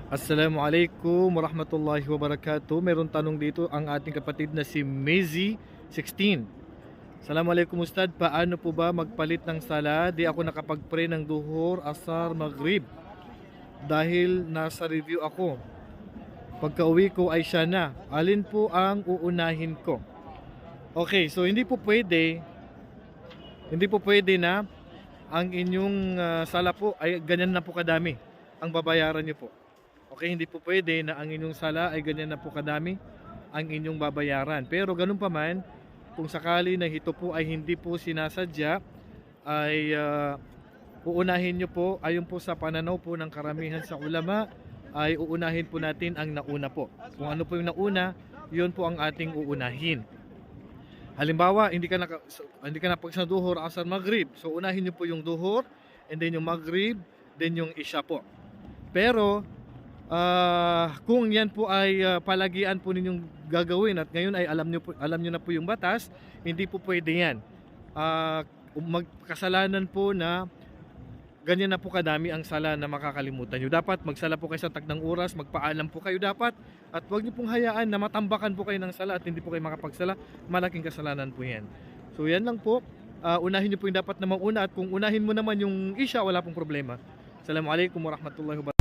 Assalamualaikum warahmatullahi wabarakatuh. Meron tanong dito ang ating kapatid na si Mezi 16. Assalamualaikum Ustad, paano po ba magpalit ng sala? Di ako nakapag-pray ng duhur, asar, maghrib dahil nasa review ako. Pagka-uwi ko ay siya na. Alin po ang uunahin ko? Okay, so hindi po pwede na ang inyong sala po ay ganyan na po kadami ang babayaran niyo po. Okay, hindi po pwede na ang inyong sala ay ganyan na po kadami ang inyong babayaran. Pero ganun pa man, kung sakali na ito po ay hindi po sinasadya, ay uunahin nyo po, ayon po sa pananaw po ng karamihan sa ulama, ay uunahin po natin ang nauna po. Kung ano po yung nauna, yun po ang ating uunahin. Halimbawa, hindi ka na pag sa duhur, asar, maghrib. So unahin nyo po yung duhur, and then yung maghrib, then yung isya po. Pero kung yan po ay palagian po ninyong gagawin at ngayon ay alam niyo na po yung batas, hindi po pwede yan. Magkasalanan po na ganyan na po kadami ang sala na makakalimutan nyo. Dapat magsala po kayo sa tagdang oras, magpaalam po kayo dapat, at huwag nyo pong hayaan na matambakan po kayo ng sala at hindi po kayo makapagsala. Malaking kasalanan po yan. So yan lang po. Unahin nyo po yung dapat na mauna, at kung unahin mo naman yung isya, wala pong problema. Assalamualaikum warahmatullahi wabarakatuh.